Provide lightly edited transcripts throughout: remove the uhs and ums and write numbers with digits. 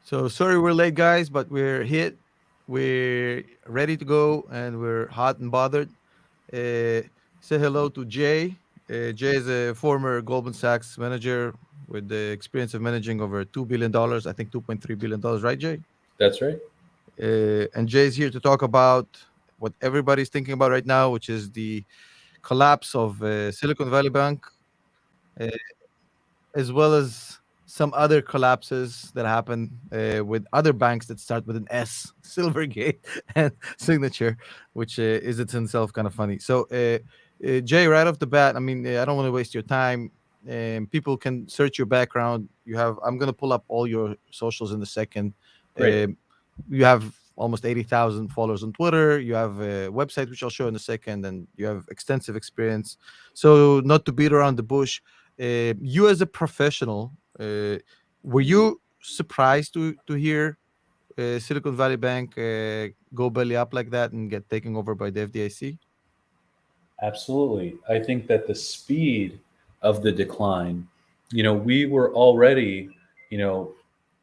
So sorry we're late, guys, but we're hit. We're ready to go, and we're hot and bothered. Say hello to Jay. Jay is a former Goldman Sachs manager with the experience of managing over $2 billion. I think $2.3 billion, right, Jay? That's right. And Jay's here to talk about what everybody's thinking about right now, which is the collapse of Silicon Valley Bank, uh, as well as some other collapses that happen with other banks that start with an S, Silvergate and Signature, which is itself kind of funny. So, Jay, right off the bat, I mean, I don't want to waste your time. People can search your background. I'm going to pull up all your socials in a second. Great. Um, you have almost 80,000 followers on Twitter. You have a website, which I'll show in a second, and you have extensive experience. So, not to beat around the bush, you as a professional, were you surprised to hear Silicon Valley Bank go belly up like that and get taken over by the FDIC? Absolutely. I think that the speed of the decline, we were already, you know,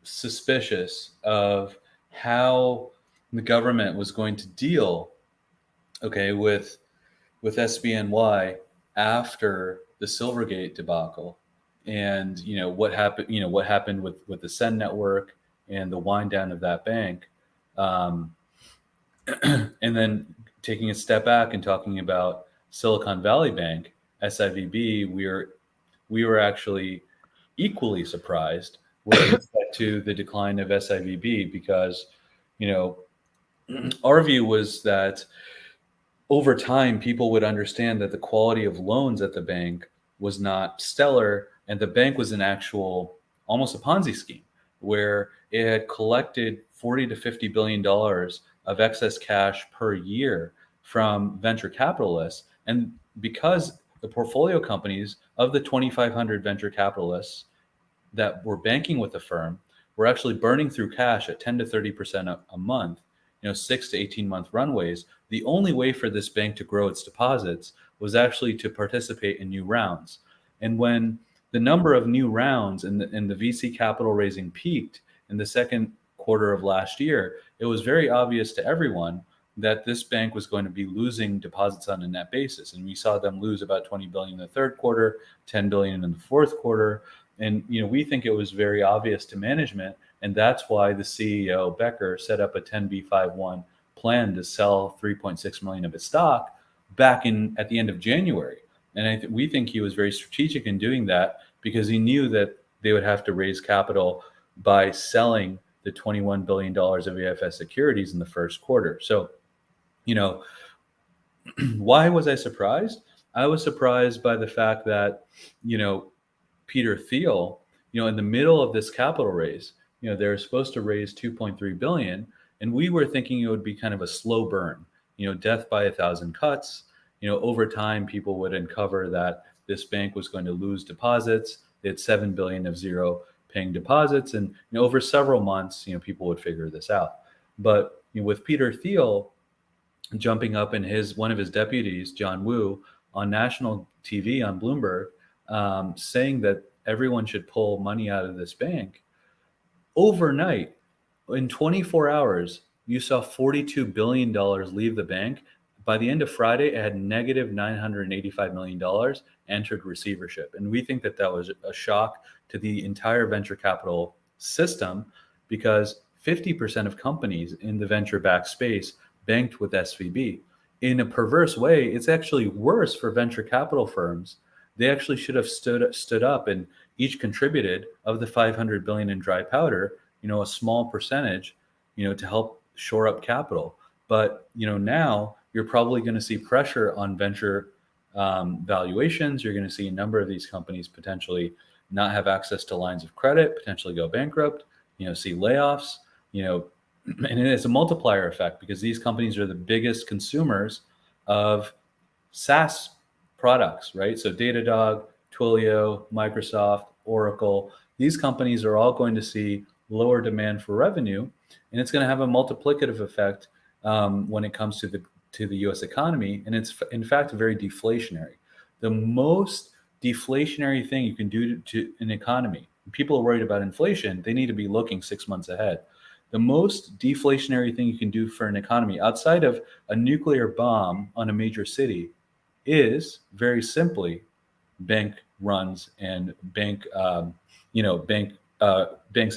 suspicious of how the government was going to deal, okay, with SBNY after the Silvergate debacle, and what happened with the Sen network and the wind down of that bank, um, and then taking a step back and talking about Silicon Valley Bank, SIVB, we were actually equally surprised with respect to the decline of SIVB because, you know, our view was that over time, people would understand that the quality of loans at the bank was not stellar, and the bank was an actual, almost a Ponzi scheme, where it had collected 40 to 50 billion dollars of excess cash per year from venture capitalists, and because the portfolio companies of the 2,500 venture capitalists that were banking with the firm were actually burning through cash at 10 to 30% a month, 6 to 18-month runways. The only way for this bank to grow its deposits was actually to participate in new rounds. And when the number of new rounds and the VC capital raising peaked in the second quarter of last year, it was very obvious to everyone that this bank was going to be losing deposits on a net basis. And we saw them lose about 20 billion in the third quarter, 10 billion in the fourth quarter. And we think it was very obvious to management, and that's why the CEO Becker set up a 10b5-1 plan to sell 3.6 million of its stock back in at the end of January. And we think he was very strategic in doing that because he knew that they would have to raise capital by selling the $21 billion of AFS securities in the first quarter. So, you know, why was I surprised? I was surprised by the fact that, you know, Peter Thiel, in the middle of this capital raise, they're supposed to raise 2.3 billion, and we were thinking it would be kind of a slow burn, death by a thousand cuts. Over time, people would uncover that this bank was going to lose deposits. They had 7 billion of zero paying deposits, and over several months, people would figure this out. But with Peter Thiel jumping up and one of his deputies, John Woo, on national TV on Bloomberg, saying that everyone should pull money out of this bank. Overnight, in 24 hours, you saw $42 billion leave the bank. By the end of Friday, it had negative $985 million entered receivership. And we think that that was a shock to the entire venture capital system because 50% of companies in the venture-backed space banked with SVB. In a perverse way, it's actually worse for venture capital firms. They actually should have stood up and each contributed of the 500 billion in dry powder, a small percentage, to help shore up capital. But now you're probably going to see pressure on venture valuations. You're going to see a number of these companies potentially not have access to lines of credit, potentially go bankrupt. See layoffs. And it's a multiplier effect because these companies are the biggest consumers of SaaS products, right? So Datadog, Twilio, Microsoft, Oracle, these companies are all going to see lower demand for revenue, and it's going to have a multiplicative effect when it comes to the U.S. economy, and it's in fact very deflationary. The most deflationary thing you can do to an economy People are worried about inflation, they need to be looking 6 months ahead. The most deflationary thing you can do for an economy outside of a nuclear bomb on a major city is very simply bank runs and banks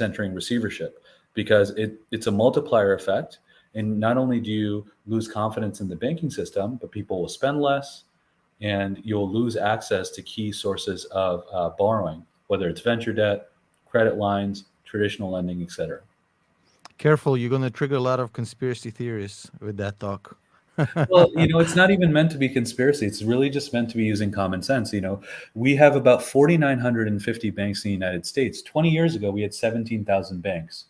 entering receivership, because it's a multiplier effect. And not only do you lose confidence in the banking system, but people will spend less, and you'll lose access to key sources of borrowing, whether it's venture debt, credit lines, traditional lending, etc. Careful, you're gonna trigger a lot of conspiracy theories with that talk. Well, it's not even meant to be conspiracy. It's really just meant to be using common sense. We have about 4,950 banks in the United States. 20 years ago, we had 17,000 banks.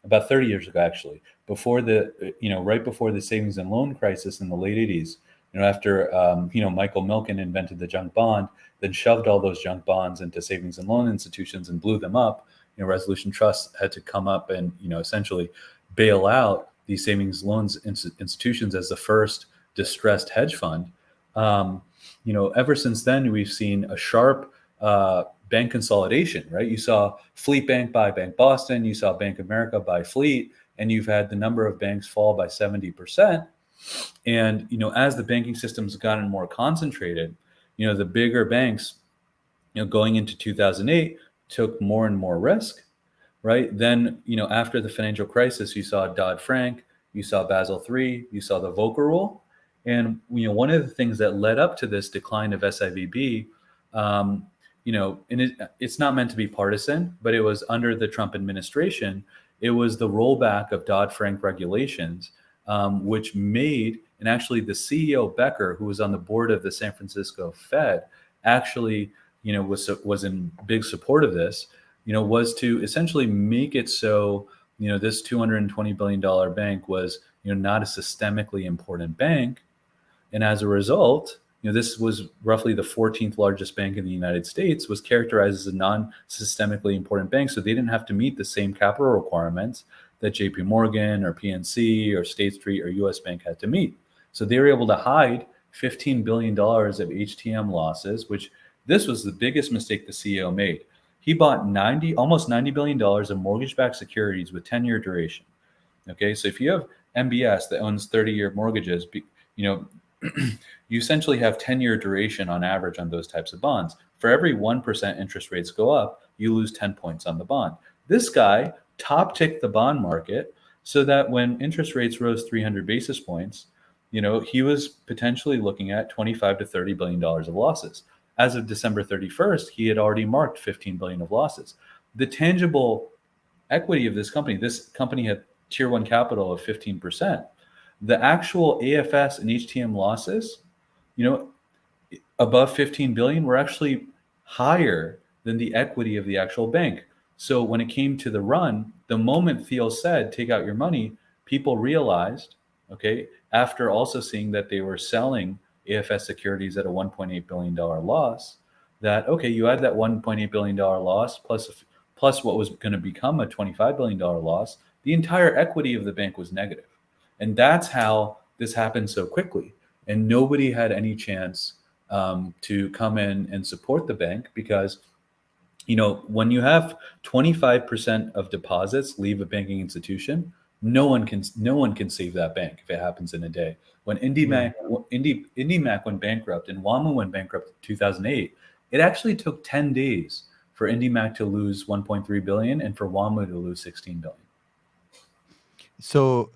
About 30 years ago, actually, right before the savings and loan crisis in the late 80s, after, Michael Milken invented the junk bond, then shoved all those junk bonds into savings and loan institutions and blew them up. Resolution Trust had to come up and, essentially bail out these savings loans institutions as the first distressed hedge fund. Ever since then, we've seen a sharp bank consolidation, right? You saw Fleet Bank buy Bank Boston, you saw Bank of America buy Fleet, and you've had the number of banks fall by 70%. And, as the banking system's gotten more concentrated, the bigger banks, going into 2008, took more and more risk, right? Then, after the financial crisis, you saw Dodd-Frank, you saw Basel III, you saw the Volcker Rule. And, one of the things that led up to this decline of SIVB, and it's not meant to be partisan, but it was under the Trump administration, it was the rollback of Dodd-Frank regulations, which made, and actually the CEO Becker, who was on the board of the San Francisco Fed, actually, was in big support of this, was to essentially make it so, this $220 billion bank was, not a systemically important bank. And as a result, this was roughly the 14th largest bank in the United States, was characterized as a non-systemically important bank. So they didn't have to meet the same capital requirements that JP Morgan or PNC or State Street or US Bank had to meet. So they were able to hide $15 billion of HTM losses, which this was the biggest mistake the CEO made. He bought almost $90 billion of mortgage-backed securities with 10-year duration. Okay, so if you have MBS that owns 30-year mortgages, you essentially have 10-year duration on average on those types of bonds. For every 1% interest rates go up, you lose 10 points on the bond. This guy top ticked the bond market so that when interest rates rose 300 basis points, he was potentially looking at $25 to $30 billion of losses. As of December 31st, he had already marked 15 billion of losses. The tangible equity of this company had tier one capital of 15%. The actual AFS and HTM losses, above 15 billion, were actually higher than the equity of the actual bank. So when it came to the run, the moment Thiel said, take out your money, people realized, okay, after also seeing that they were selling AFS securities at a $1.8 billion loss, that, okay, you add that $1.8 billion loss plus what was going to become a $25 billion loss, the entire equity of the bank was negative. And that's how this happened so quickly. And nobody had any chance to come in and support the bank because, when you have 25% of deposits leave a banking institution, no one can save that bank if it happens in a day. When IndyMac went bankrupt and WAMU went bankrupt in 2008, it actually took 10 days for IndyMac to lose 1.3 billion and for WAMU to lose 16 billion. So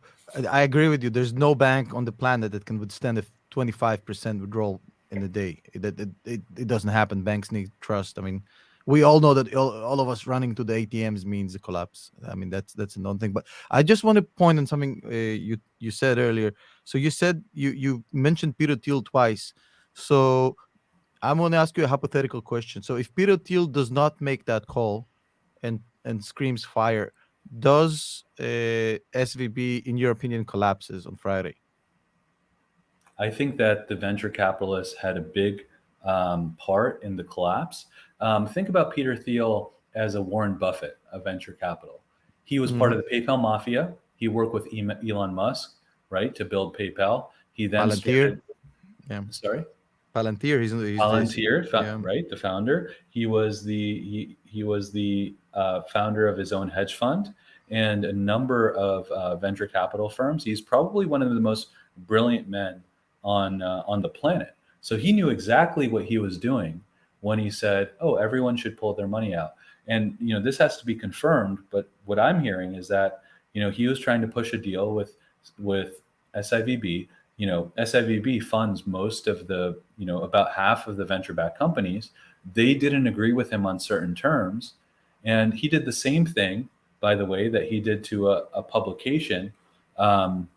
I agree with you. There's no bank on the planet that can withstand a 25% withdrawal in a day. It doesn't happen. Banks need trust. I mean, we all know that all of us running to the ATMs means a collapse. I mean, that's a known thing. But I just want to point on something you said earlier. So you said you mentioned Peter Thiel twice. So I'm going to ask you a hypothetical question. So if Peter Thiel does not make that call and screams fire, does SVB, in your opinion, collapses on Friday? I think that the venture capitalists had a big part in the collapse. Think about Peter Thiel as a Warren Buffett of venture capital. He was part Mhm. of the PayPal mafia. He worked with Elon Musk, right, to build PayPal. He then Palantir, started. yeah, Sorry. Palantir. He's the Palantir, yeah. right, the founder. He was the founder of his own hedge fund and a number of venture capital firms. He's probably one of the most brilliant men on the planet. So he knew exactly what he was doing when he said, "Oh, everyone should pull their money out." And this has to be confirmed. But what I'm hearing is that he was trying to push a deal with SIVB. SIVB funds most of the, about half of the venture backed companies. They didn't agree with him on certain terms. And he did the same thing, by the way, that he did to a publication, um,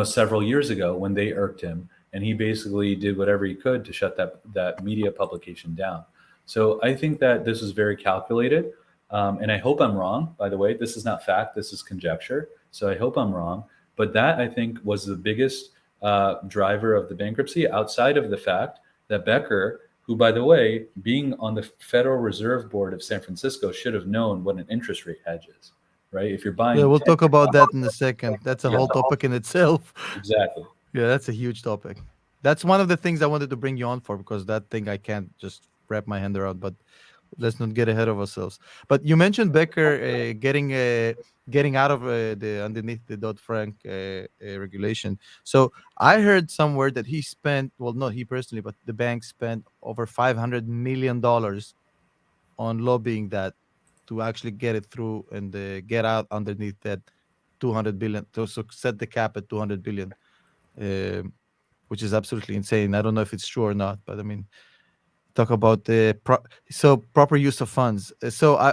several years ago when they irked him. And he basically did whatever he could to shut that media publication down. So I think that this is very calculated. And I hope I'm wrong, by the way. This is not fact, this is conjecture. So I hope I'm wrong. But that, I think, was the biggest driver of the bankruptcy, outside of the fact that Becker, who, by the way, being on the Federal Reserve Board of San Francisco, should have known what an interest rate hedge is, right? If you're Yeah, buying we'll 10, talk about that in a second. That's a yeah, whole topic in itself. exactly. Yeah, that's a huge topic. That's one of the things I wanted to bring you on for, because that thing I can't just wrap my hand around. But let's not get ahead of ourselves. But you mentioned Becker getting out of the underneath the Dodd Frank regulation. So I heard somewhere that he spent, well, not he personally, but the bank spent over $500 million on lobbying that to actually get it through and get out underneath that 200 billion. So set the cap at 200 billion, um, which is absolutely insane. I don't know if it's true or not, but I mean, talk about the proper use of funds. So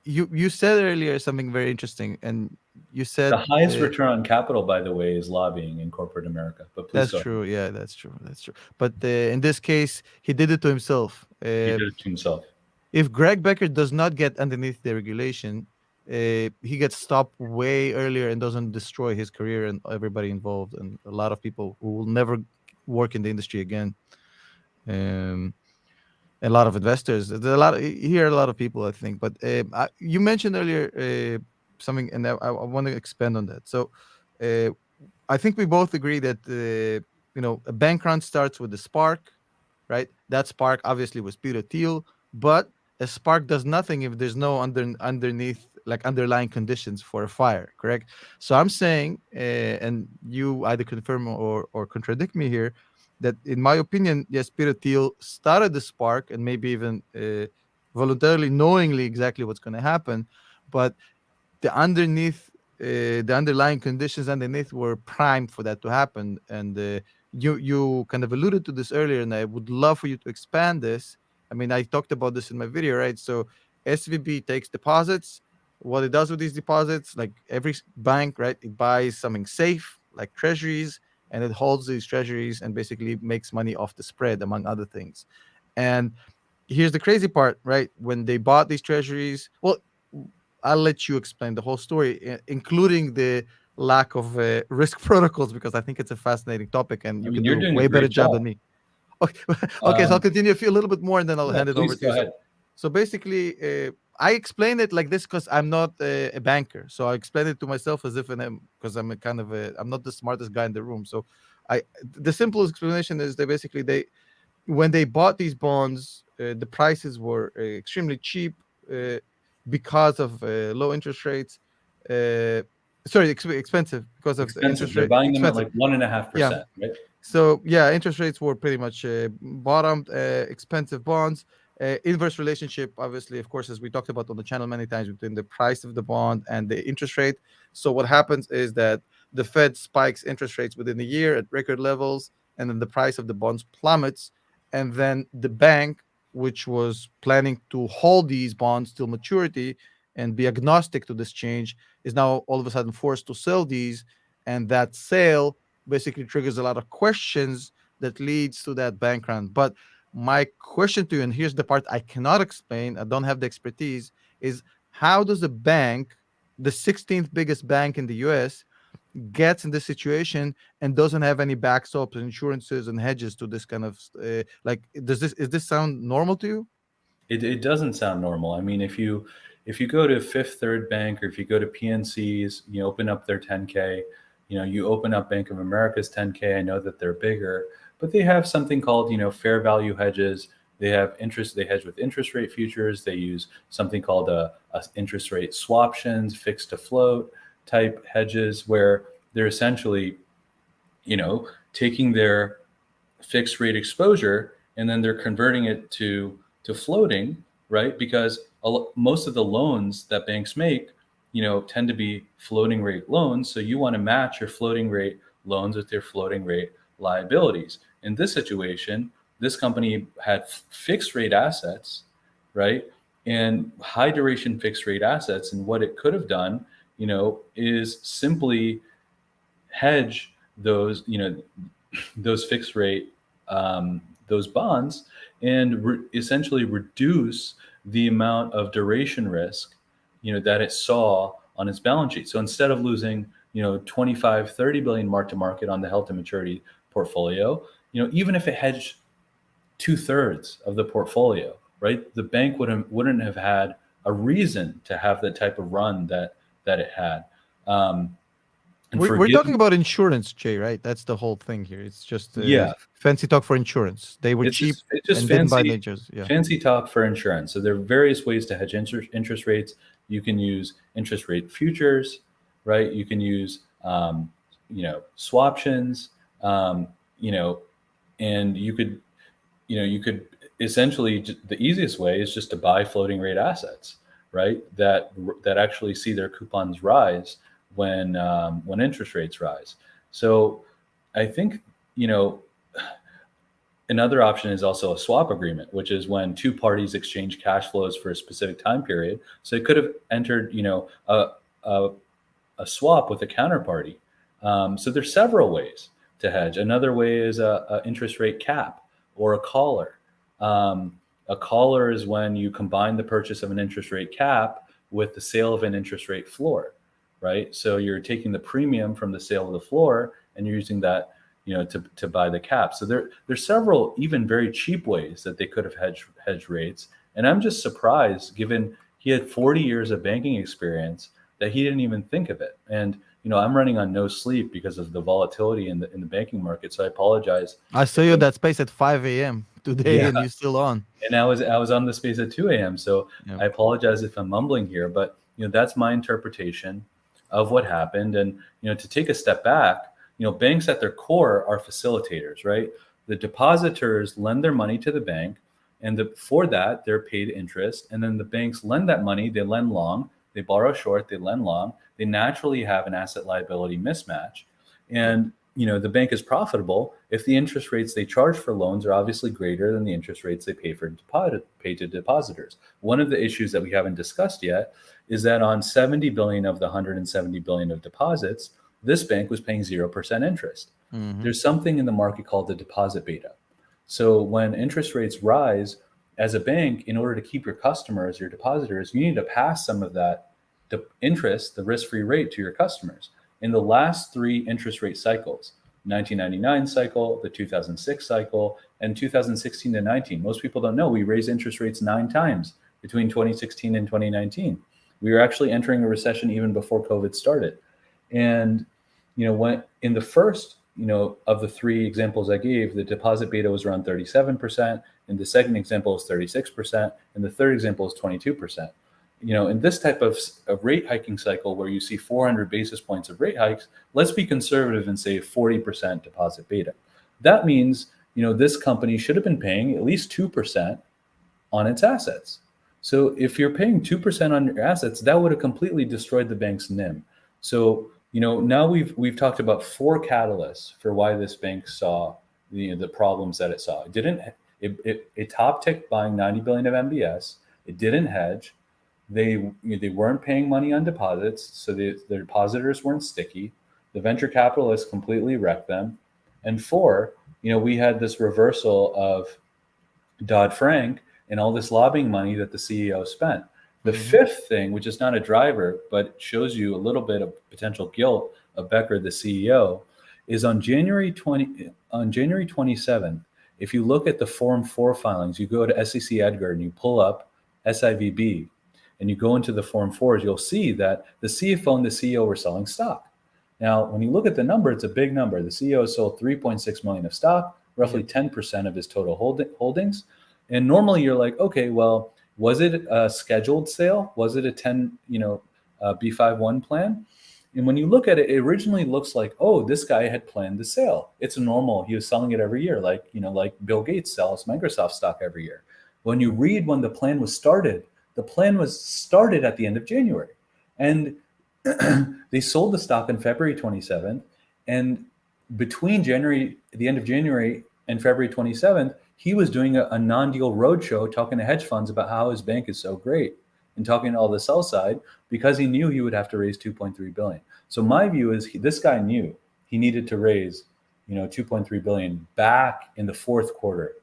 you said earlier something very interesting, and you The said highest return on capital, by the way, is lobbying in corporate America. But please that's go ahead. true. Yeah, that's true. That's true. But in this case, he did it to himself. He did it to himself. If Greg Becker does not get underneath the regulation, he gets stopped way earlier and doesn't destroy his career and everybody involved, and a lot of people who will never work in the industry again. Um, a lot of investors. There's a lot. You hear a lot of people, I think. But you mentioned earlier something, and I want to expand on that. So uh, I think we both agree that a bank run starts with the spark, right? That spark obviously was Peter Thiel, but a spark does nothing if there's no underneath, like, underlying conditions for a fire, correct? So I'm saying, and you either confirm or contradict me here, that in my opinion, yes, Peter Thiel started the spark and maybe even voluntarily, knowingly exactly what's going to happen, but the underneath the underlying conditions underneath were primed for that to happen. And you kind of alluded to this earlier, and I would love for you to expand this. I mean, I talked about this in my video, right? So SVB takes deposits. What it does with these deposits, like every bank, right, it buys something safe like treasuries, and it holds these treasuries and basically makes money off the spread, among other things. And here's the crazy part, right? When they bought these treasuries, well, I'll let you explain the whole story, including the lack of risk protocols, because I think it's a fascinating topic, and I you mean, can you're do a doing a way better great job job. than me. Okay, okay, so I'll Um, continue a little bit more, and then I'll yeah, hand it over please to go you. ahead. So basically, I explain it like this because I'm not a banker. So I explain it to myself as if because I'm a kind of I'm not the smartest guy in the room. So the simplest explanation is they basically when they bought these bonds, the prices were extremely cheap uh, because of low interest rates. Uh, sorry, expensive because of the Expensive. interest They're rate. buying them at Expensive. like one and a half Yeah. percent, right? So yeah, interest rates were pretty much bottomed. Expensive bonds. Inverse relationship, obviously, of course, as we talked about on the channel many times, between the price of the bond and the interest rate. So what happens is that the Fed spikes interest rates within a year at record levels, and then the price of the bonds plummets, and then the bank, which was planning to hold these bonds till maturity and be agnostic to this change, is now all of a sudden forced to sell these, and that sale basically triggers a lot of questions that leads to that bank run. But my question to you, and here's the part I cannot explain, I don't have the expertise, is how does a bank, the 16th biggest bank in the US, gets in this situation and doesn't have any backstops, insurances, and hedges to this kind of like, is this sound normal to you? It doesn't sound normal. I mean, if you go to Fifth Third Bank, or if you go to PNC's, open up their 10K, you open up Bank of America's 10K. I know that they're bigger, but they have something called, fair value hedges. They have interest. They hedge with interest rate futures. They use something called a interest rate swaptions, fixed to float type hedges, where they're essentially, taking their fixed rate exposure and then they're converting it to floating, right? Because most of the loans that banks make, tend to be floating rate loans. So you want to match your floating rate loans with your floating rate liabilities. In this situation, this company had fixed rate assets, right? And high duration fixed rate assets. And what it could have done, is simply hedge those, those fixed rate, those bonds, and essentially reduce the amount of duration risk, that it saw on its balance sheet. So instead of losing, 25, 30 billion mark to market on the held to maturity portfolio, even if it hedged 2/3 of the portfolio, right? The bank wouldn't have had a reason to have the type of run that it had. Um, and We're forgive talking about insurance, Jay, right? That's the whole thing here. It's just Yeah, fancy talk for insurance. They were cheap it's just and didn't buy fancy natures. Yeah. fancy talk for insurance. So there are various ways to hedge interest rates. You can use interest rate futures, right? You can use swaptions, um, you know, and you could essentially, the easiest way is just to buy floating rate assets, right? That actually see their coupons rise when interest rates rise. So I think, you know another option is also a swap agreement, which is when two parties exchange cash flows for a specific time period. So it could have entered, a, a swap with a counterparty. So there's several ways to hedge. Another way is a interest rate cap or a collar. A collar is when you combine the purchase of an interest rate cap with the sale of an interest rate floor, right? So you're taking the premium from the sale of the floor and you're using that, to buy the cap. So there's several even very cheap ways that they could have hedged rates. And I'm just surprised, given he had 40 years of banking experience, that he didn't even think of it. And I'm running on no sleep because of the volatility in the banking market. So I apologize. I saw you in that space at 5 a.m. today, Yeah, and you're still on. and I was on the space at 2 a.m. So Yeah. I apologize if I'm mumbling here, but that's my interpretation of what happened. And to take a step back, banks at their core are facilitators, right? The depositors lend their money to the bank, and for that they're paid interest. And then the banks lend that money, they lend long, they borrow short, they lend long. They naturally have an asset liability mismatch. And the bank is profitable if the interest rates they charge for loans are obviously greater than the interest rates they pay to depositors. One of the issues that we haven't discussed yet is that on 70 billion of the 170 billion of deposits, this bank was paying 0% interest. Mhm. There's something in the market called the deposit beta. So when interest rates rise, as a bank, in order to keep your customers, your depositors, you need to pass some of that interest, the risk-free rate, to your customers. In the last three interest rate cycles, 1999 cycle, the 2006 cycle, and 2016 to 19. Most people don't know we raised interest rates 9 times between 2016 and 2019. We were actually entering a recession even before COVID started. And when in the first, of the three examples I gave, the deposit beta was around 37%, and the second example is 36%, and the third example is 22%. In this type of rate hiking cycle where you see 400 basis points of rate hikes, let's be conservative and say 40% deposit beta. That means, this company should have been paying at least 2% on its assets. So if you're paying 2% on your assets, that would have completely destroyed the bank's NIM. So, now we've talked about 4 catalysts for why this bank saw the problems that it saw. It top ticked buying 90 billion of MBS. It didn't hedge. They weren't paying money on deposits, so the depositors weren't sticky. The venture capitalists completely wrecked them. And 4, we had this reversal of Dodd-Frank and all this lobbying money that the CEO spent. The fifth thing, which is not a driver, but shows you a little bit of potential guilt of Becker, the CEO, is on January 27th. If you look at the Form 4 filings, you go to SEC Edgar and you pull up SIVB, and you go into the Form 4s, you'll see that the CFO and the CEO were selling stock. Now, when you look at the number, it's a big number. The CEO sold 3.6 million of stock. roughly 10% of his total holdings. And normally you're like, okay, well, was it a scheduled sale? Was it a 10, B51 plan? And when you look at it, it originally looks like, oh, this guy had planned the sale. It's normal. He was selling it every year, like Bill Gates sells Microsoft stock every year. When you read when the plan was started at the end of January. And they sold the stock on February 27th. And between the end of January and February 27th, he was doing a non-deal roadshow talking to hedge funds about how his bank is so great and talking to all the sell side because he knew he would have to raise 2.3 billion. So my view is this guy knew he needed to raise, 2.3 billion back in the fourth quarter.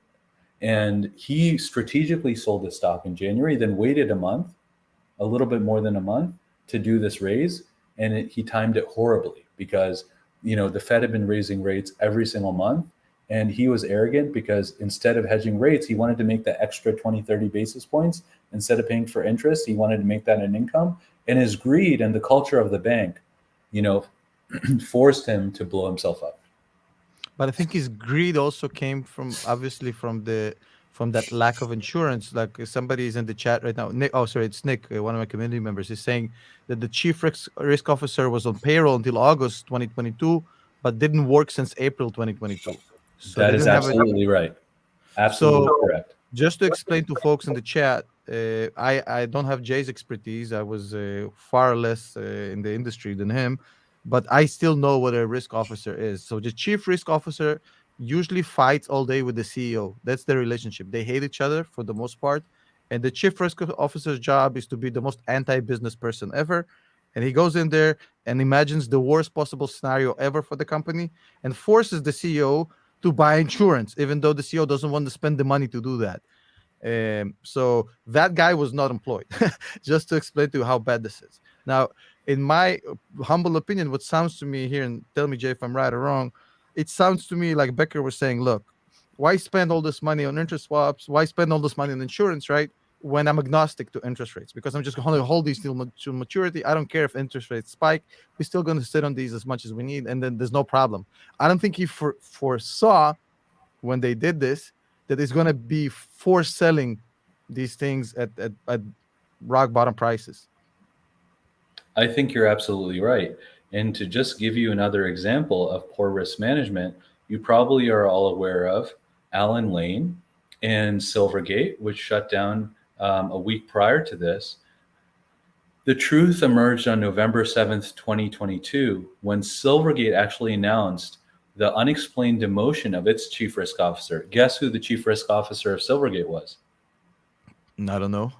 And he strategically sold the stock in January, then waited a little bit more than a month to do this raise. And he timed it horribly because, the Fed had been raising rates every single month. And he was arrogant because instead of hedging rates, he wanted to make that extra 20, 30 basis points. Instead of paying for interest, he wanted to make that an income. And his greed and the culture of the bank, forced him to blow himself up. But I think his greed also came from obviously from that lack of insurance. Like somebody is in the chat right now. Nick, oh sorry, it's Nick, one of my community members, is saying that the chief risk officer was on payroll until August 2022, but didn't work since April 2022. So they That is didn't have it. absolutely right. Absolutely So correct. just to explain to folks in the chat, I don't have Jay's expertise. I was far less in the industry than him, but I still know what a risk officer is. So the chief risk officer usually fights all day with the CEO. That's their relationship. They hate each other for the most part. And the chief risk officer's job is to be the most anti-business person ever. And he goes in there and imagines the worst possible scenario ever for the company and forces the CEO to buy insurance, even though the CEO doesn't want to spend the money to do that. So that guy was not employed, just to explain to you how bad this is. Now, in my humble opinion, what sounds to me here, and tell me, Jay, if I'm right or wrong, it sounds to me like Becker was saying, look, why spend all this money on interest swaps? Why spend all this money on insurance, right? When I'm agnostic to interest rates, because I'm just going to hold these till to maturity. I don't care if interest rates spike. We're still going to sit on these as much as we need, and then there's no problem. I don't think he foresaw when they did this that it's going to be forced selling these things at rock bottom prices. I think you're absolutely right. And to just give you another example of poor risk management, you probably are all aware of Allen Lane and Silvergate, which shut down a week prior to this. The truth emerged on November 7th, 2022, when Silvergate actually announced the unexplained demotion of its chief risk officer. Guess who the chief risk officer of Silvergate was? I don't know.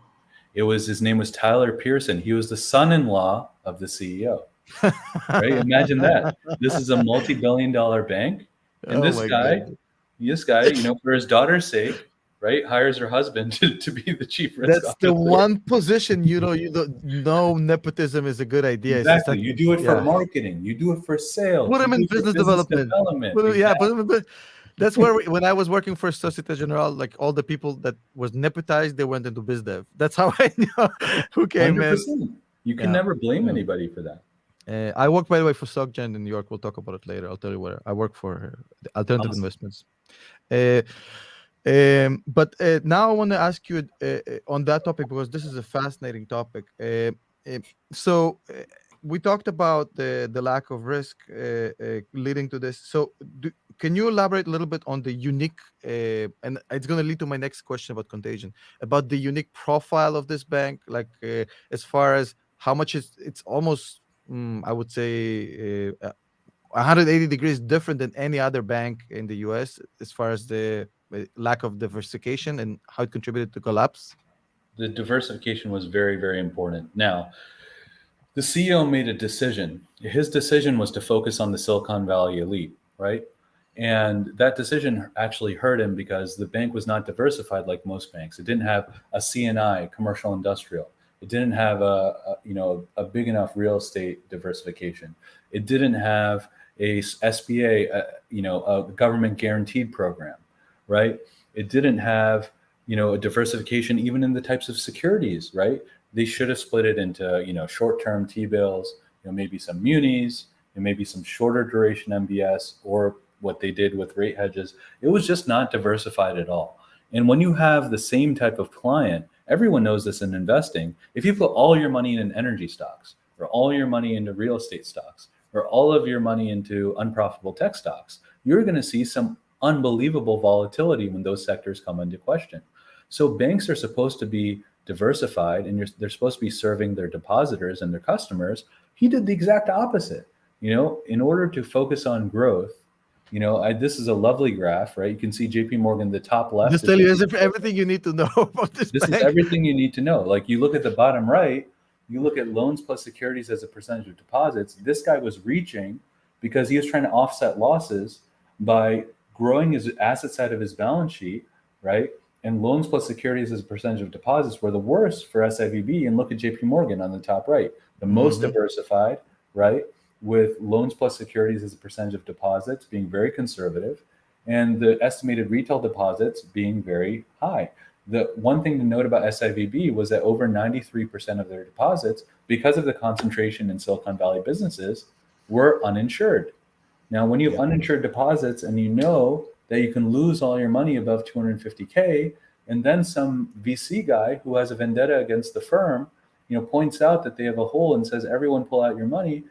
His name was Tyler Pearson. He was the son-in-law of the CEO. Right? Imagine that. This is a multi-billion-dollar bank, and Oh this my guy, God. for his daughter's sake, right, hires her husband to be the chief risk That's the officer. one position you don't know. Nepotism is a good idea. Exactly. You do it for yeah. marketing. You do it for sales. Put You him do in it for business development. Yeah, put him in. That's where when I was working for Societe Generale, like all the people that was nepotized, they went into biz dev. That's how I know who came in. 100%. You can Yeah. never blame Yeah. anybody for that. I work, by the way, for SocGen in New York. We'll talk about it later. I'll tell you where I work for the alternative Awesome. investments. But now I want to ask you on that topic because this is a fascinating topic. So we talked about the lack of risk leading to this. So can you elaborate a little bit on the unique, and it's going to lead to my next question about contagion, about the unique profile of this bank, like as far as how much it's almost, I would say, 180 degrees different than any other bank in the US as far as the lack of diversification and how it contributed to collapse? The diversification was very, very important. Now, the CEO made a decision. His decision was to focus on the Silicon Valley elite, right? And that decision actually hurt him because the bank was not diversified like most banks. It didn't have a CNI, commercial industrial. It didn't have a big enough real estate diversification. It didn't have a SBA, a government guaranteed program, right? It didn't have, a diversification even in the types of securities, right? They should have split it into, short-term T-bills, maybe some munis, and maybe some shorter duration MBS, or what they did with rate hedges. It was just not diversified at all. And when you have the same type of client, everyone knows this in investing. If you put all your money in energy stocks, or all your money into real estate stocks, or all of your money into unprofitable tech stocks, you're going to see some unbelievable volatility when those sectors come into question. So banks are supposed to be diversified, and they're supposed to be serving their depositors and their customers. He did the exact opposite. In order to focus on growth, this is a lovely graph, right? You can see JP Morgan, the top left Just is tell you JP as if Morgan. everything you need to know about this This is bank. everything you need to know. Like, you look at the bottom right, you look at loans plus securities as a percentage of deposits. This guy was reaching because he was trying to offset losses by growing his asset side of his balance sheet, right? And loans plus securities as a percentage of deposits were the worst for SIVB. And look at JP Morgan on the top right, the most Hmm. diversified, right? With loans plus securities as a percentage of deposits being very conservative, and the estimated retail deposits being very high. The one thing to note about SIVB was that over 93% of their deposits, because of the concentration in Silicon Valley businesses, were uninsured. Now, when you have Yeah. uninsured deposits and you know that you can lose all your money above 250K, and then some VC guy who has a vendetta against the firm, points out that they have a hole and says, everyone pull out your money,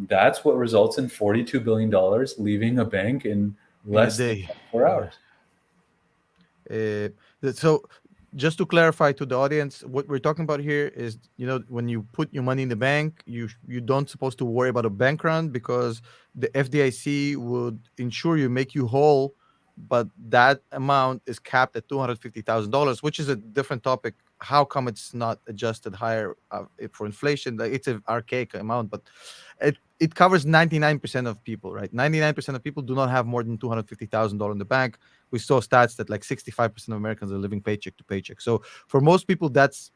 that's what results in $42 billion leaving a bank in In a less than day. 24 Yeah. hours. So just to clarify to the audience, what we're talking about here is, when you put your money in the bank, you don't supposed to worry about a bank run because the FDIC would insure you, make you whole, but that amount is capped at $250,000, which is a different topic. How come it's not adjusted higher for inflation? Like, it's an archaic amount, but it covers 99% of people, right? 99% of people do not have more than $250,000 in the bank. We saw stats that like 65% of Americans are living paycheck to paycheck. So for most people, that's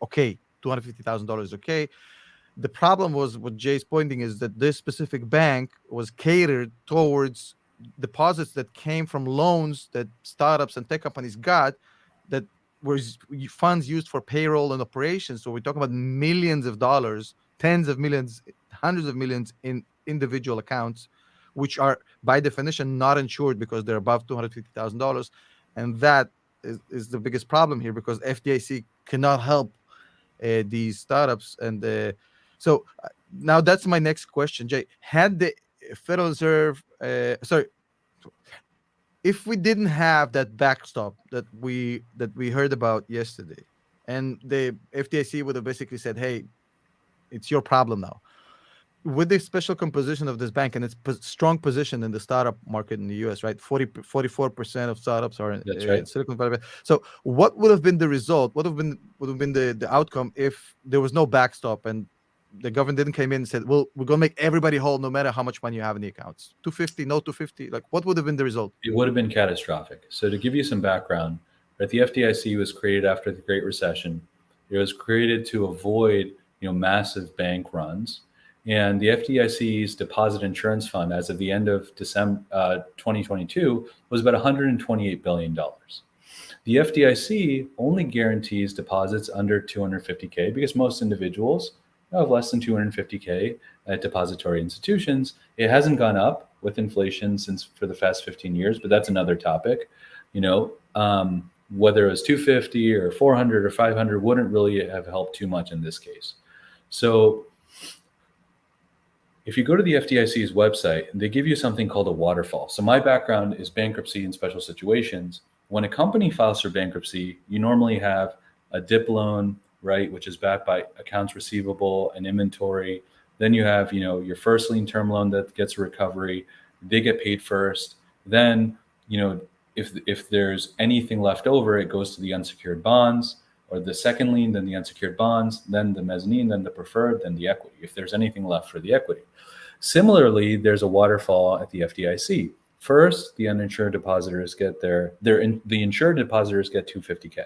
okay. $250,000 is okay. The problem was what Jay's pointing is that this specific bank was catered towards deposits that came from loans that startups and tech companies got, that was funds used for payroll and operations. So we're talking about millions of dollars, tens of millions, hundreds of millions in individual accounts, which are by definition not insured because they're above $250,000. And that is the biggest problem here, because FDIC cannot help these startups. And so now that's my next question, Jay. Had the Federal Reserve, sorry, if we didn't have that backstop that we heard about yesterday, and the FDIC would have basically said, "Hey, it's your problem now." With the special composition of this bank and its strong position in the startup market in the US, right? 44% of startups are That's in right. Silicon Valley. So what would have been the result? Would have been the outcome if there was no backstop and the government didn't come in and said, "Well, we're gonna make everybody whole no matter how much money you have in the accounts." 250, no 250. Like, what would have been the result? It would have been catastrophic. So, to give you some background, right, the FDIC was created after the Great Recession. It was created to avoid, massive bank runs. And the FDIC's Deposit Insurance Fund, as of the end of December 2022, was about $128 billion. The FDIC only guarantees deposits under 250K because most individuals have less than 250K at depository institutions. It hasn't gone up with inflation since for the past 15 years, but that's another topic. Whether it was 250 or 400 or 500 wouldn't really have helped too much in this case. So if you go to the FDIC's website, they give you something called a waterfall. So my background is bankruptcy and special situations. When a company files for bankruptcy, you normally have a DIP loan, right, which is backed by accounts receivable and inventory. Then you have, your first lien term loan that gets a recovery. They get paid first. Then, if there's anything left over, it goes to the unsecured bonds, or the second lien, then the unsecured bonds, then the mezzanine, then the preferred, then the equity, if there's anything left for the equity. Similarly, there's a waterfall at the FDIC. First, the uninsured depositors get the insured depositors get 250K.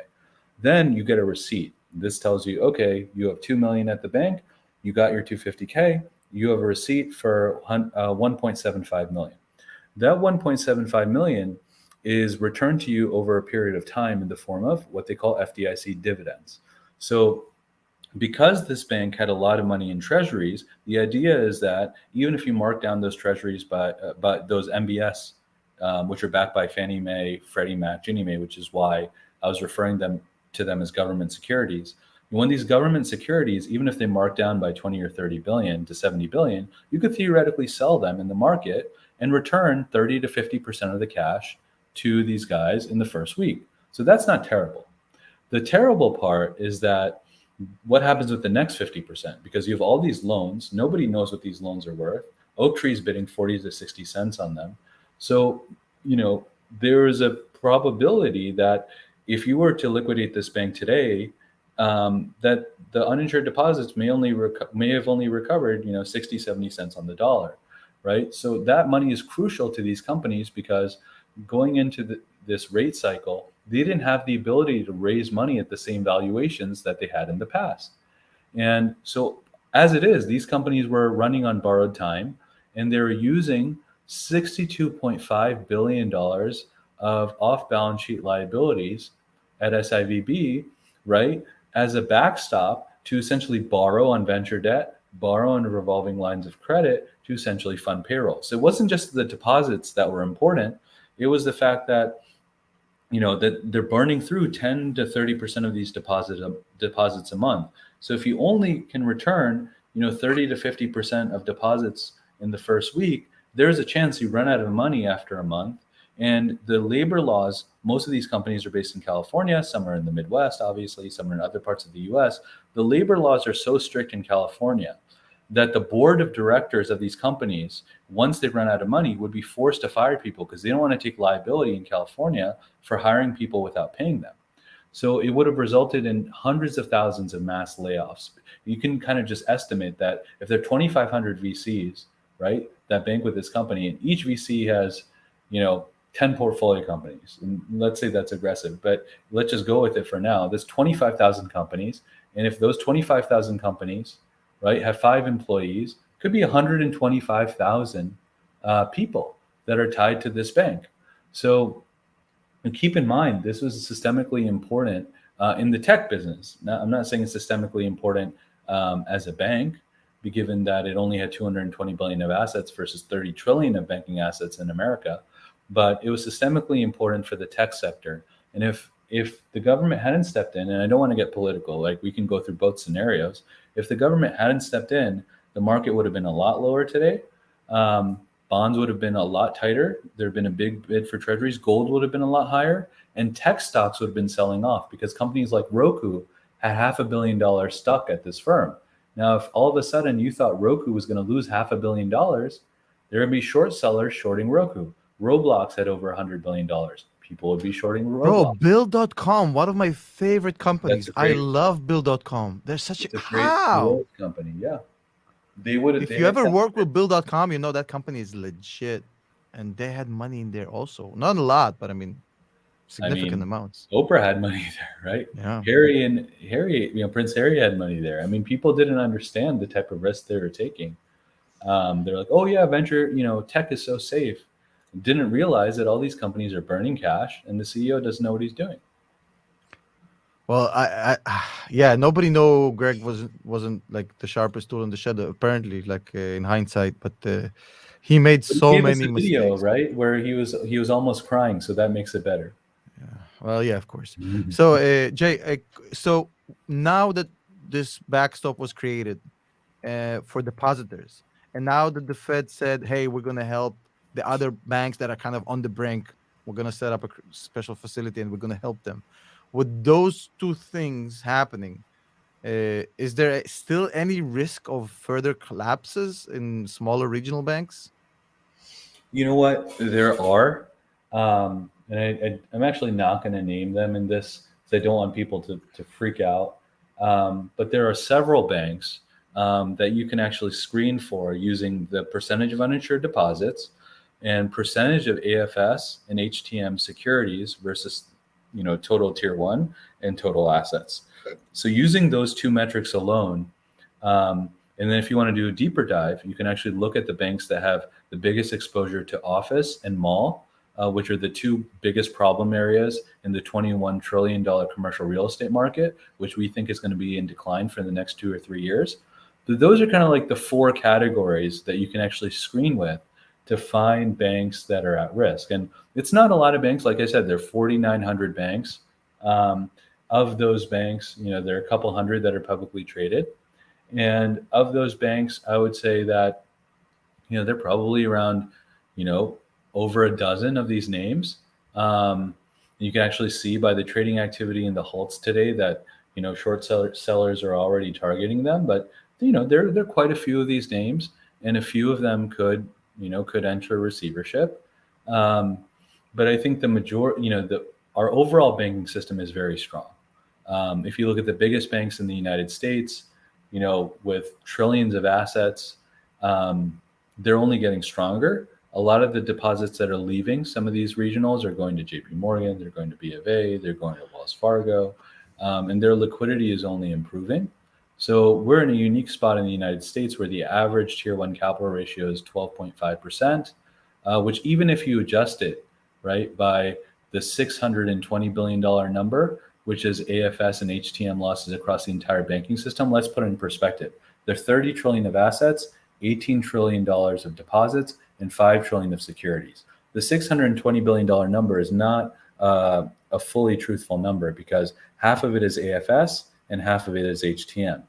Then you get a receipt. This tells you, okay, you have 2 million at the bank, you got your 250K, you have a receipt for 1.75 million. That 1.75 million is returned to you over a period of time in the form of what they call FDIC dividends. So because this bank had a lot of money in treasuries, the idea is that even if you mark down those treasuries by those MBS, which are backed by Fannie Mae, Freddie Mac, Ginnie Mae, which is why I was referring to them as government securities. When these government securities, even if they mark down by 20 or 30 billion to 70 billion, you could theoretically sell them in the market and return 30 to 50% of the cash to these guys in the first week. So that's not terrible. The terrible part is that what happens with the next 50%? Because you have all these loans, nobody knows what these loans are worth. Oaktree's bidding 40 to 60 cents on them. So, you know, there is a probability that if you were to liquidate this bank today, that the uninsured deposits may have only recovered, 60, 70 cents on the dollar, right? So that money is crucial to these companies because going into this rate cycle, they didn't have the ability to raise money at the same valuations that they had in the past. And so, as it is, these companies were running on borrowed time and they were using $62.5 billion of off balance sheet liabilities at SIVB, right, as a backstop to essentially borrow on venture debt, borrow on revolving lines of credit to essentially fund payroll. So it wasn't just the deposits that were important, it was the fact that that they're burning through 10 to 30% of these deposits a month. So if you only can return 30 to 50% of deposits in the first week, there's a chance you run out of money after a month. And the labor laws, most of these companies are based in California, some are in the Midwest, obviously, some are in other parts of the US. The labor laws are so strict in California that the board of directors of these companies, once they run out of money, would be forced to fire people because they don't want to take liability in California for hiring people without paying them. So it would have resulted in hundreds of thousands of mass layoffs. You can kind of just estimate that if there are 2,500 VCs, right, that bank with this company, and each VC has, 10 portfolio companies, and let's say that's aggressive, but let's just go with it for now. There's 25,000 companies, and if those 25,000 companies, right, have 5 employees, could be 125,000 people that are tied to this bank. So keep in mind, this was systemically important in the tech business. Now, I'm not saying it's systemically important as a bank, given that it only had 220 billion of assets versus 30 trillion of banking assets in America, but it was systemically important for the tech sector. And if the government hadn't stepped in, and I don't want to get political, like we can go through both scenarios. If the government hadn't stepped in, the market would have been a lot lower today. Bonds would have been a lot tighter. There had been a big bid for treasuries. Gold would have been a lot higher. And tech stocks would have been selling off because companies like Roku had $500 million stuck at this firm. Now, if all of a sudden you thought Roku was going to lose $500 million, there would be short sellers shorting Roku. Roblox had over $100 billion. People would be shorting Bro, Roblox. Bill.com, one of my favorite That's companies. a I great, love Bill.com. They're such a it's a great how? growth company. Yeah. They would have, If they you had ever 10. work with Bill.com, you know that company is legit. And they had money in there also. Not a lot, but I mean I significant mean, amounts. Oprah had money there, right? Yeah. Harry, Prince Harry had money there. I mean, people didn't understand the type of risk they were taking. They're like, oh yeah, venture, tech is so safe. Didn't realize that all these companies are burning cash, and the CEO doesn't know what he's doing. Well, yeah, nobody know Greg wasn't like the sharpest tool in the shed apparently, like in hindsight, but he made But he so gave us many a video, mistakes. right, where he was almost crying, so that makes it better. Yeah. Well, yeah, of course. Mhm. So, Jay, so now that this backstop was created for depositors, and now that the Fed said, "Hey, we're going to help the other banks that are kind of on the brink. We're going to set up a special facility, and we're going to help them." With those two things happening, is there still any risk of further collapses in smaller regional banks? You know what? There are, and I'm actually not going to name them in this because I don't want people to freak out. But there are several banks that you can actually screen for using the percentage of uninsured deposits and percentage of AFS and HTM securities versus total tier one and total assets. So using those two metrics alone, and then if you want to do a deeper dive, you can actually look at the banks that have the biggest exposure to office and mall. which are the two biggest problem areas in the $21 trillion commercial real estate market, which we think is going to be in decline for the next 2 or 3 years. Those are kind of like the four categories that you can actually screen with to find banks that are at risk. And it's not a lot of banks. Like I said, there are 4,900 banks. Um, of those banks, there are a couple hundred that are publicly traded. And of those banks, I would say that they're probably around, you know, over a dozen of these names. Um, you can actually see by the trading activity in the halts today that short sellers are already targeting them. But there are quite a few of these names, and a few of them could enter receivership. Um, but I think the majority, our overall banking system is very strong. If you look at the biggest banks in the United States, with trillions of assets, um, they're only getting stronger. A lot of the deposits that are leaving some of these regionals are going to JP Morgan, they're going to B of A, they're going to Wells Fargo, and their liquidity is only improving. So we're in a unique spot in the United States where the average tier one capital ratio is 12.5%, which even if you adjust it, right, by the $620 billion number, which is AFS and HTM losses across the entire banking system, let's put it in perspective. There's 30 trillion of assets, $18 trillion of deposits, and 5 trillion of securities. The $620 billion number is not a fully truthful number because half of it is AFS and half of it is HTM.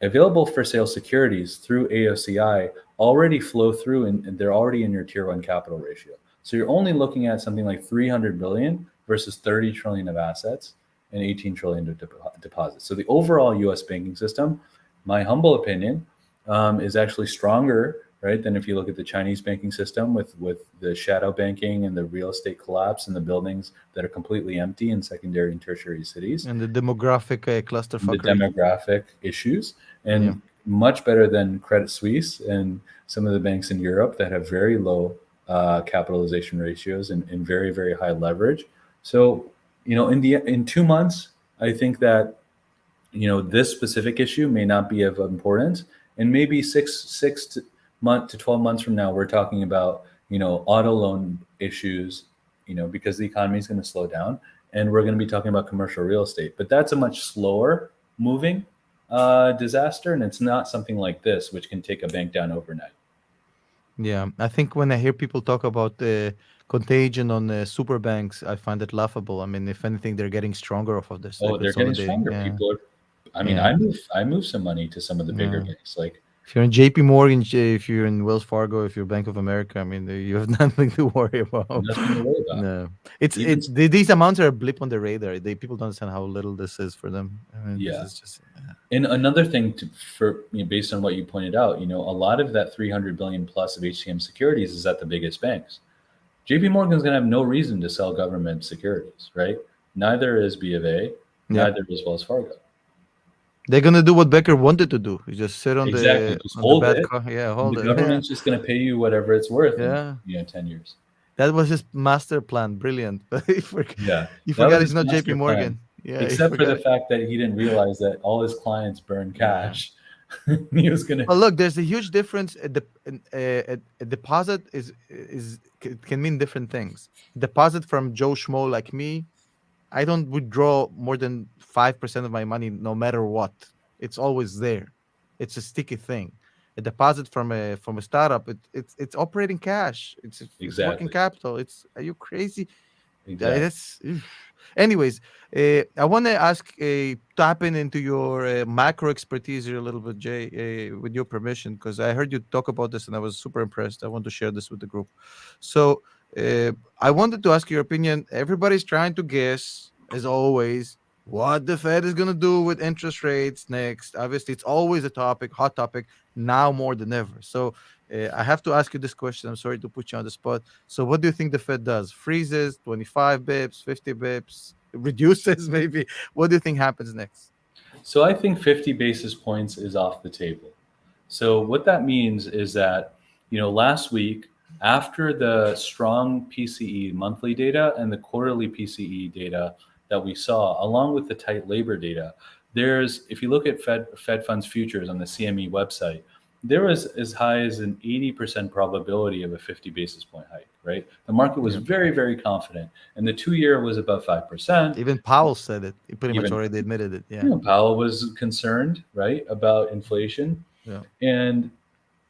Available for sale securities through AOCI already flow through and they're already in your tier one capital ratio. So you're only looking at something like 300 billion versus 30 trillion of assets and 18 trillion of deposits. So the overall US banking system, my humble opinion, is actually stronger, right, than if you look at the Chinese banking system with the shadow banking and the real estate collapse and the buildings that are completely empty in secondary and tertiary cities. And the demographic cluster The fuckery. demographic issues, and Yeah. much better than Credit Suisse and some of the banks in Europe that have very low capitalization ratios and very, very high leverage. So, in 2 months, I think that this specific issue may not be of importance, and maybe month to 12 months from now, we're talking about auto loan issues, because the economy is going to slow down, and we're going to be talking about commercial real estate. But that's a much slower moving disaster, and it's not something like this, which can take a bank down overnight. Yeah, I think when I hear people talk about the contagion on super banks, I find it laughable. I mean, if anything, they're getting stronger off of this. They're Oh, they're getting consolidating. stronger. Yeah, People are. I mean, yeah, I move some money to some of the bigger yeah. banks, like If you're in JP Morgan, if you're in Wells Fargo, if you're Bank of America, I mean, you have nothing to worry about. nothing to worry about. No, Even these amounts are a blip on the radar. People don't understand how little this is for them. I mean, this yeah. is just And another thing based on what you pointed out, a lot of that 300 billion plus of HTM securities is at the biggest banks. JP Morgan's going to have no reason to sell government securities, right? Neither is B of A, yeah. neither is Wells Fargo. They're gonna do what Becker wanted to do. You just sit Exactly. Just on the hold bad it. car. Yeah, And hold the it. Yeah, government's just going to pay you whatever it's worth in yeah. 10 years. That was his master plan. Brilliant. But Yeah, you that forgot was it's his not JP master plan, Morgan. Yeah, you except for forgot the it. fact that he didn't realize that all his clients burn Yeah. cash. He was going to, Well, look, there's a huge difference. A deposit can mean different things. Deposit from Joe Schmo like me, I don't withdraw more than 5% of my money, no matter what. It's always there. It's a sticky thing. A deposit from a startup, it's operating cash. It's working exactly, capital. Are you crazy? exactly. That's anyways. I want to ask, tapping into your macro expertise here a little bit, Jay, with your permission, because I heard you talk about this and I was super impressed. I want to share this with the group. So uh, I wanted to ask your opinion. Everybody's trying to guess, as always, what the Fed is going to do with interest rates next. Obviously, it's always a topic, hot topic, now more than ever. So I have to ask you this question. I'm sorry to put you on the spot. So what do you think the Fed does? Freezes 25 bips, 50 bips, reduces maybe? What do you think happens next? So I think 50 basis points is off the table. So what that means is that, last week, after the strong PCE monthly data and the quarterly PCE data that we saw, along with the tight labor data, if you look at Fed funds futures on the CME website, there was as high as an 80% probability of a 50 basis point hike, right? The market was Yeah. very, very confident. And the 2 year was above 5%. Even Powell said it. He pretty much Even, already admitted it. Yeah. Powell was concerned, right, about inflation. Yeah. And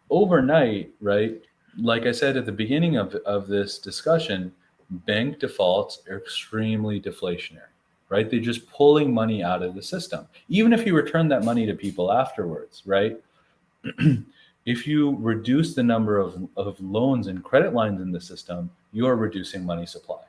overnight, right, like I said at the beginning of this discussion, bank defaults are extremely deflationary, right? They're just pulling money out of the system. Even if you return that money to people afterwards, right? If you reduce the number of loans and credit lines in the system, you're reducing money supply.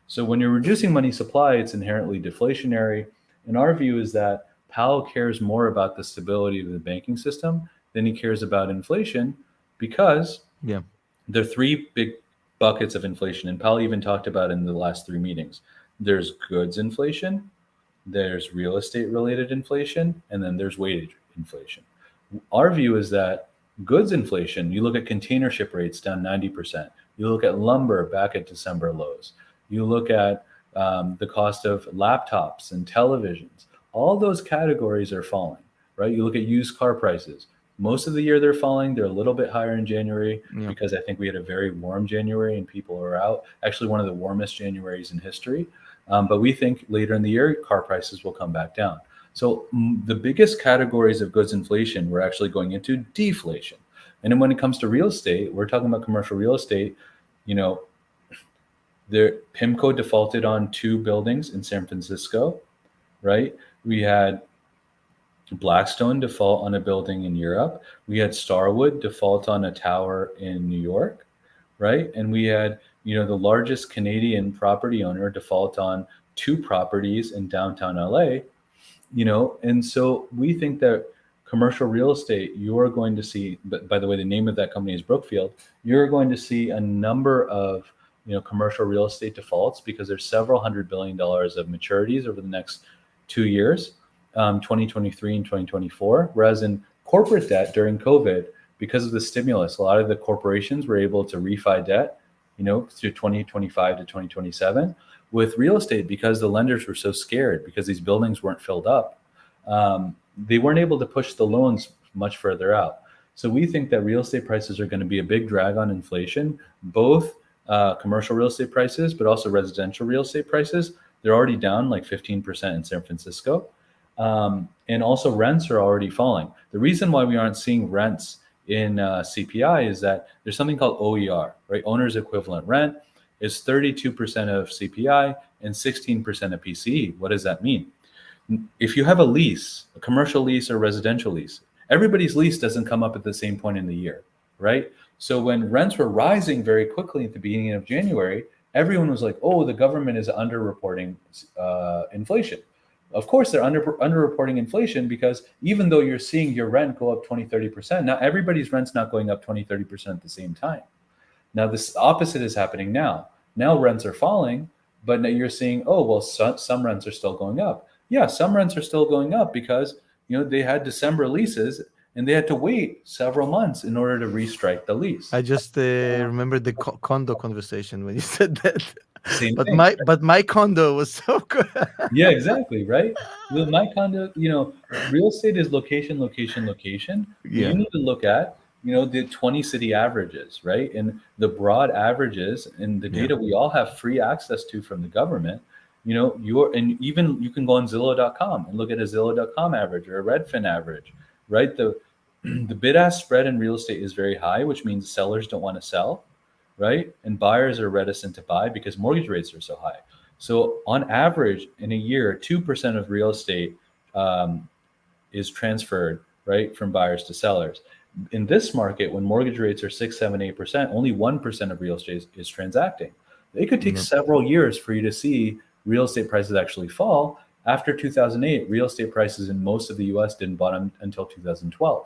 So when you're reducing money supply, it's inherently deflationary. And our view is that Powell cares more about the stability of the banking system than he cares about inflation, because Yeah. there are three big buckets of inflation. And Powell even talked about in the last three meetings. There's goods inflation, there's real estate related inflation, and then there's wage inflation. Our view is that goods inflation, you look at container ship rates down 90%, you look at lumber back at December lows, you look at the cost of laptops and televisions, all those categories are falling, right? You look at used car prices. Most of the year they're falling. They're a little bit higher in January Yeah. because I think we had a very warm January and people are out. Actually, one of the warmest Januaries in history. But we think later in the year, car prices will come back down. So the biggest categories of goods inflation, we're actually going into deflation. And then when it comes to real estate, we're talking about commercial real estate. You know, PIMCO defaulted on 2 buildings in San Francisco, right? We had Blackstone default on a building in Europe. We had Starwood default on a tower in New York, right? And we had, the largest Canadian property owner default on 2 properties in downtown LA, and so we think that commercial real estate, you're going to see, but by the way, the name of that company is Brookfield, you're going to see a number of, commercial real estate defaults because there's several $100 billion of maturities over the next 2 years, 2023 and 2024. Whereas in corporate debt during COVID, because of the stimulus, a lot of the corporations were able to refi debt, through 2025 to 2027. With real estate, because the lenders were so scared because these buildings weren't filled up, they weren't able to push the loans much further out. So we think that real estate prices are going to be a big drag on inflation, both commercial real estate prices, but also residential real estate prices. They're already down like 15% in San Francisco. And also rents are already falling. The reason why we aren't seeing rents in CPI is that there's something called OER, right? Owner's equivalent rent is 32% of CPI and 16% of PCE. What does that mean? If you have a lease, a commercial lease or residential lease, everybody's lease doesn't come up at the same point in the year, right? So when rents were rising very quickly at the beginning of January, everyone was like, oh, the government is underreporting inflation. Of course, they're underreporting inflation because even though you're seeing your rent go up 20, 30%, now everybody's rent's not going up 20, 30% at the same time. Now, this opposite is happening now. Now rents are falling, but now you're seeing, oh, well, some rents are still going up. Yeah, some rents are still going up because, they had December leases and they had to wait several months in order to restrike the lease. I just remembered the condo conversation when you said that. Same but thing. my condo was so good. Yeah, exactly, right? With my condo, real estate is location, location, location. But Yeah. you need to look at, the 20 city averages, right? And the broad averages and the data we all have free access to from the government. And even you can go on Zillow.com and look at a Zillow.com average or a Redfin average, right? The bid-ask spread in real estate is very high, which means sellers don't want to sell, right? And buyers are reticent to buy because mortgage rates are so high. So on average, in a year, 2% of real estate is transferred, right, from buyers to sellers. In this market, when mortgage rates are 6, 7, 8%, only 1% of real estate is transacting. It could take several years for you to see real estate prices actually fall. After 2008, real estate prices in most of the US didn't bottom until 2012.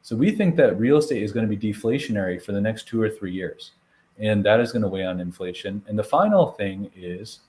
So we think that real estate is going to be deflationary for the next 2 or 3 years. And that is going to weigh on inflation. And the final thing is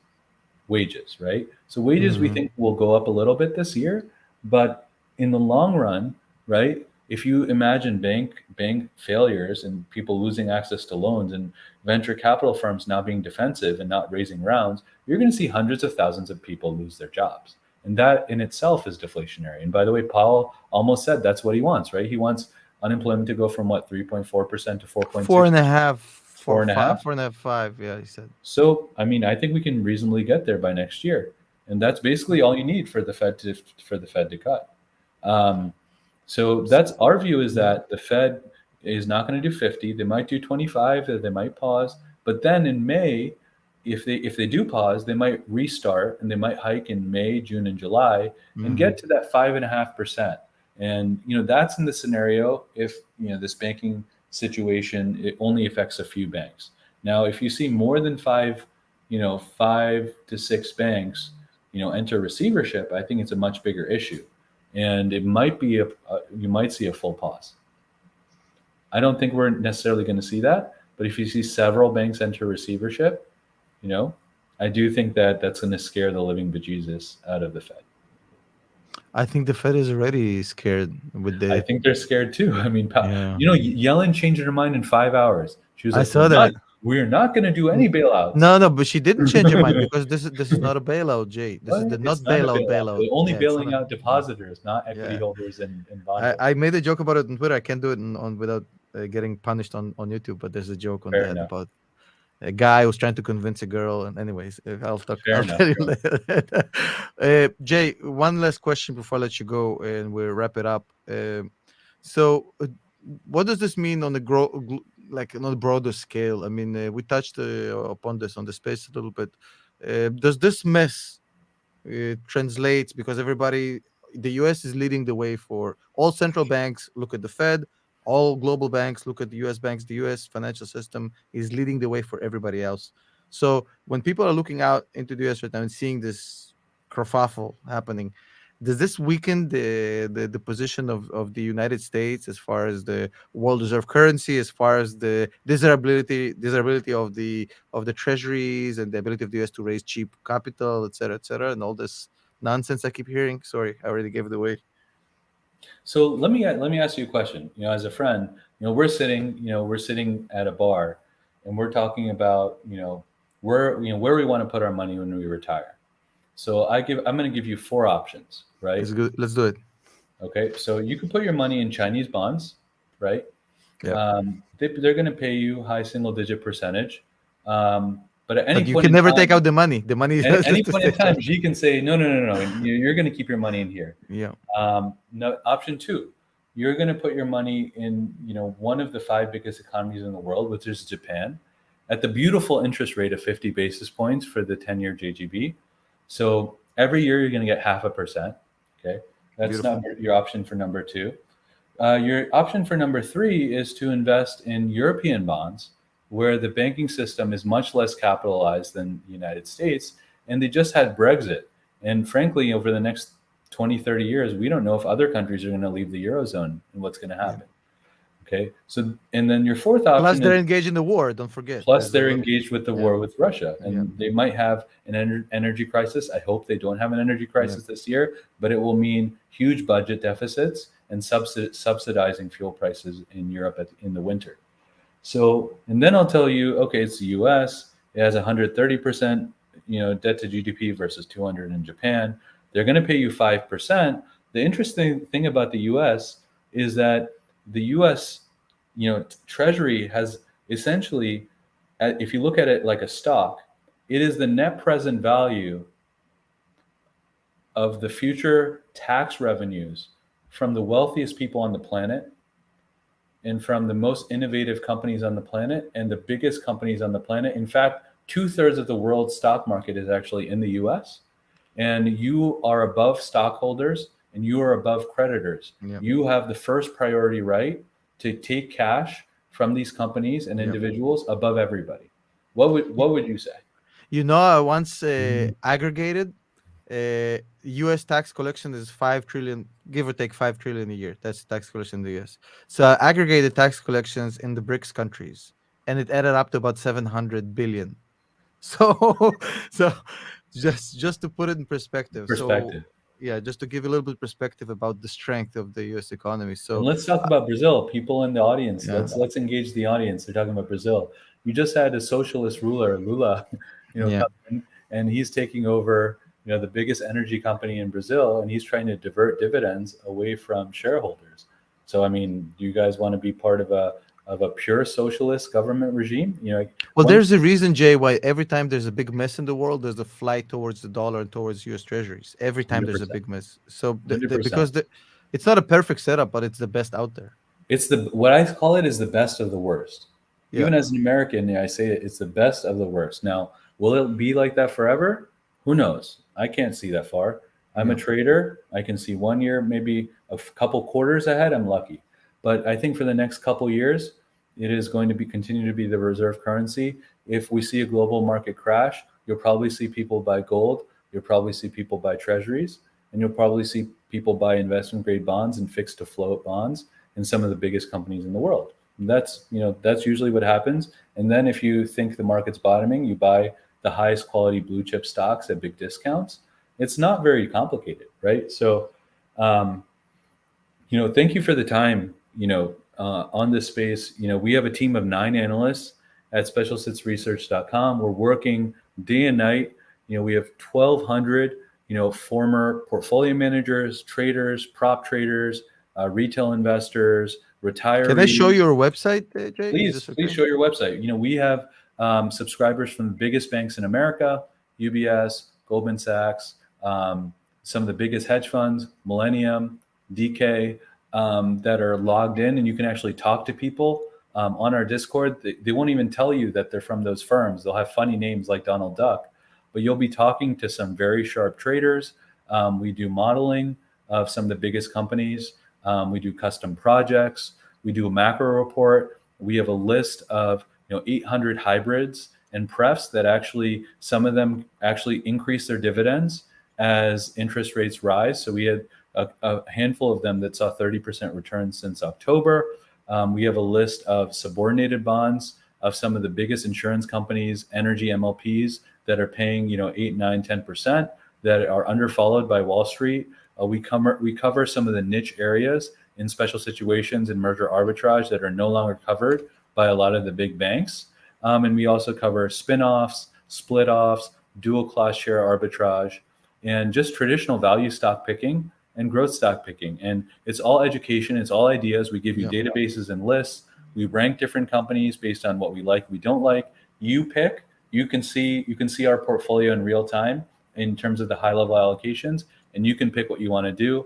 wages, right? So wages we think will go up a little bit this year, but in the long run, right? If you imagine bank failures and people losing access to loans and venture capital firms now being defensive and not raising rounds, you're going to see hundreds of thousands of people lose their jobs. And that in itself is deflationary. And by the way, Powell almost said that's what he wants, right? He wants unemployment to go from what, 3.4% to 4.2, Four and a half, four and a half. 4.5, 5. Yeah, he said. So, I mean, I think we can reasonably get there by next year, and that's basically all you need for the Fed to cut. Um, so that's our view, is Yeah. that the Fed is not going to do 50. They might do 25. They might pause, but then in May, if they do pause, they might restart, and they might hike in May, June, and July, and Hmm. get to that 5.5%. And that's in the scenario if this banking situation, it only affects a few banks. Now, if you see more than five to six banks, enter receivership, I think it's a much bigger issue, and it might be you might see a full pause. I don't think we're necessarily going to see that, but if you see several banks enter receivership, you know, I do think that that's going to scare the living bejesus out of the Fed. I think the Fed is already scared with I the. think they're scared too. I mean, Yeah, Yellen changed her mind in 5 hours. She was I like, saw that. we're not going to do any N- bailouts." No, no, but she didn't change her mind because this is not a bailout, Jay. This is What? the not It's not a bailout bailout. bailout. They're only Yeah, it's not bailing a. out Yeah, depositors, not equity yeah. holders and I bondholders. made a joke about it on Twitter. I can't do it on without getting punished on YouTube. But there's a joke on Fair that enough. about a guy who's trying to convince a girl. And anyways, I'll talk. Fair I'll enough. tell you Fair enough. later. Jay, one last question before I let you go, and we'll wrap it up. So, what does this mean on the like on a broader scale? I mean, we touched upon this on the space a little bit. Does this mess translates because the US is leading the way for all central banks look at the Fed, all global banks look at the US banks, the US financial system is leading the way for everybody else. So when people are looking out into the US right now and seeing this kerfuffle happening, does this weaken the position of the United States as far as the world reserve currency, as far as the desirability of the treasuries and the ability of the US to raise cheap capital, et cetera, and all this nonsense I keep hearing? Sorry, I already gave it away. So let me ask you a question. As a friend, we're sitting at a bar, and we're talking about where we want to put our money when we retire. So I'm going to give you four options, right? It's good. Let's do it. Okay, so you can put your money in Chinese bonds, right? Yeah. They're going to pay you high single digit percentage, but at any But you point can in never take time, out the money. The money any, has any to point stay in time, Chinese. Xi can say, no, no, no, no, you're going to keep your money in here. Yeah. No, option two, you're going to put your money in, one of the five biggest economies in the world, which is Japan, at the beautiful interest rate of 50 basis points for the 10-year JGB. So every year you're going to get 0.5%. Okay, that's Beautiful. your option for number two. Your option for number three is to invest in European bonds, where the banking system is much less capitalized than the United States, and they just had Brexit. And frankly, over the next 20, 30 years, we don't know if other countries are going to leave the Eurozone and what's going to Yeah. happen. Okay. So, and then your fourth Plus, option they're is, engaged in the war. Don't forget. plus There's a they're lot of. engaged with the Yeah. war with Russia, Yeah. and they might have an energy crisis. I hope they don't have an energy Yeah. crisis this year, but it will mean huge budget deficits and subsidizing fuel prices in Europe in the winter. So, and then I'll tell you, okay, it's the U.S. It has 130%, debt to GDP versus 200 in Japan. They're going to pay you 5%. The interesting thing about the U.S. is that the U.S. Treasury has essentially, if you look at it like a stock, it is the net present value of the future tax revenues from the wealthiest people on the planet and from the most innovative companies on the planet and the biggest companies on the planet. In fact, 2/3 of the world's stock market is actually in the US. And you are above stockholders and you are above creditors. Yeah. You have the first priority right to take cash from these companies and Yeah. individuals above everybody. What would you say? I once aggregated U.S. tax collection is 5 trillion, give or take 5 trillion a year. That's tax collection in the U.S. So I aggregated tax collections in the BRICS countries, and it added up to about 700 billion. So, so just to put it in perspective. So Perspective. yeah, just to give a little bit perspective about the strength of the U.S. economy. And So let's talk about Brazil. People in the audience, yeah, let's engage the audience. They're talking about Brazil. You just had a socialist ruler, Lula, yeah, come in, and he's taking over, the biggest energy company in Brazil, and he's trying to divert dividends away from shareholders. So I mean, do you guys want to be part of a pure socialist government regime? Like Well, one. there's a reason, Jay, why every time there's a big mess in the world, there's a flight towards the dollar and towards U.S. Treasuries. Every time there's a 100%. big mess. So 100%. because it's not a perfect setup, but it's the best out there. It's the what I call it is the best of the worst. Yeah, Even as an American, yeah, I say it's the best of the worst. Now, will it be like that forever? Who knows? I can't see that far. I'm a yeah. trader. I can see 1 year, maybe couple quarters ahead. I'm lucky. But I think for the next couple years, it is going to be continue to be the reserve currency. If we see a global market crash, you'll probably see people buy gold. You'll probably see people buy treasuries, and you'll probably see people buy investment grade bonds and fixed to float bonds in some of the biggest companies in the world. And that's usually what happens. And then if you think the market's bottoming, you buy the highest quality blue chip stocks at big discounts. It's not very complicated, right? So, um, thank you for the time, on this space. We have a team of 9 analysts at specialsitsresearch.com. We're working day and night. We have 1,200, former portfolio managers, traders, prop traders, retail investors, Can I show retirees. your website, Jay? Is this Please okay? show your website. We have subscribers from the biggest banks in America: UBS, Goldman Sachs, some of the biggest hedge funds, Millennium, DK, that are logged in, and you can actually talk to people on our Discord. They won't even tell you that they're from those firms. They'll have funny names like Donald Duck, but you'll be talking to some very sharp traders. We do modeling of some of the biggest companies. We do custom projects. We do a macro report. We have a list of 800 hybrids and prefs that actually, some of them actually increase their dividends as interest rates rise. So we had a handful of them that saw 30% returns since October. We have a list of subordinated bonds of some of the biggest insurance companies, energy MLPs that are paying 8, 9, 10%, that are underfollowed by Wall Street. We cover some of the niche areas in special situations and merger arbitrage that are no longer covered by a lot of the big banks. And we also cover spin-offs, split-offs, dual class share arbitrage, and just traditional value stock picking and growth stock picking. And it's all education, it's all ideas. We give you Yeah. databases and lists. We rank different companies based on what we like, we don't like. You pick. You can see our portfolio in real time in terms of the high level allocations, and you can pick what you want to do.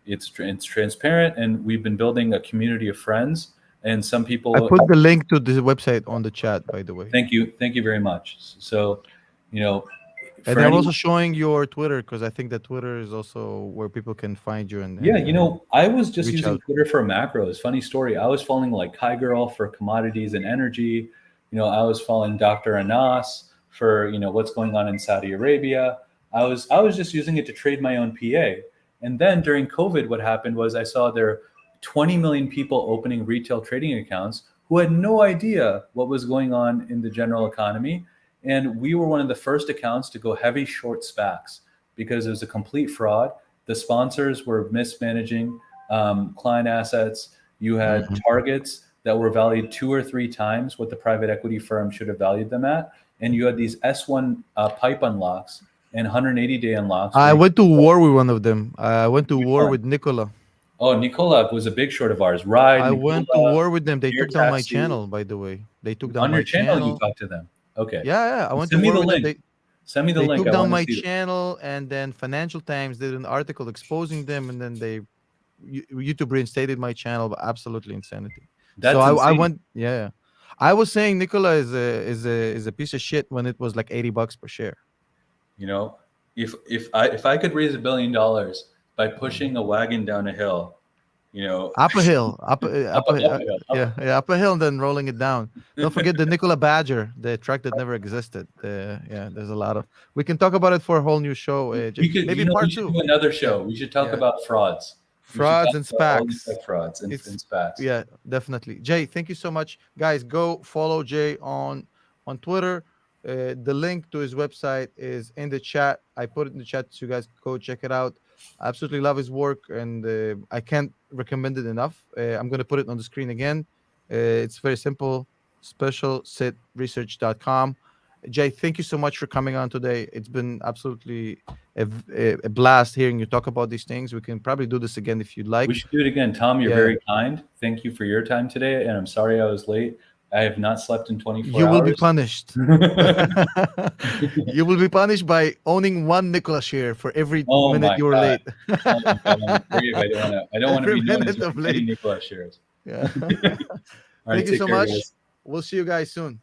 It's transparent, and we've been building a community of friends. And some I people, put the link to the website on the chat, by the way. thank you very much. So, you know, And for I'm anyone, also showing your Twitter because I think that Twitter is also where people can find you and yeah, I was just reach using out. Twitter for macros. Funny story. I was following like Kai Girl for commodities and energy. I was following Dr. Anas for what's going on in Saudi Arabia. I was just using it to trade my own PA. And then during COVID, what happened was I saw there 20 million people opening retail trading accounts who had no idea what was going on in the general economy. And we were one of the first accounts to go heavy short SPACs because it was a complete fraud. The sponsors were mismanaging client assets. You had Mhm. targets that were valued 2 or 3 times what the private equity firm should have valued them at. And you had these S1 pipe unlocks and 180-day unlocks I where went to war with one of them. I went to which war one? with Nicola. Oh, Nicola was a big short of ours. Ride, I went to Nicola, war with them. They Air took down my Taxi. channel, by the way. They took down On your my channel, you channel. talk to them. Okay. Yeah, yeah. I went to Send me war the with them. link. Send me the They link. took I down want to my see them. channel, and then Financial Times did an article exposing them, and then YouTube reinstated my channel. But absolutely insanity. So That's I insane. went. Yeah, yeah. I was saying Nicola is a piece of shit when it was like $80 per share. You know, if I could raise $1 billion by pushing a wagon down a hill, you know, Up a hill, up a hill, yeah, yeah, up a hill, and then rolling it down. Don't forget the Nicola Badger, the track that never existed. Yeah, there's a lot of. We can talk about it for a whole new show. we could, Maybe we part should two. do another Yeah, show. We should talk yeah. about frauds. We should Frauds talk and about all these SPACs. tech frauds and It's SPACs. yeah, definitely. Jay, thank you so much, guys. Go follow Jay on Twitter. The link to his website is in the chat. I put it in the chat, so you guys go check it out. I absolutely love his work, and I can't recommend it enough. I'm gonna put it on the screen again. It's very simple. Specialsitresearch.com. Jay, thank you so much for coming on today. It's been absolutely a blast hearing you talk about these things. We can probably do this again if you'd We like. should do it again. Tom, you're Yeah, very kind. Thank you for your time today. And I'm sorry I was late. I have not slept in 24 you will be hours. punished. You will be punished by owning one Nikola share for every Oh minute my you were God. late. Oh my God. I'm brave. I don't want to Every be known as minute having of any late. Nicola shares. Yeah. All right. Thank you Take so care, much. guys. We'll see you guys soon.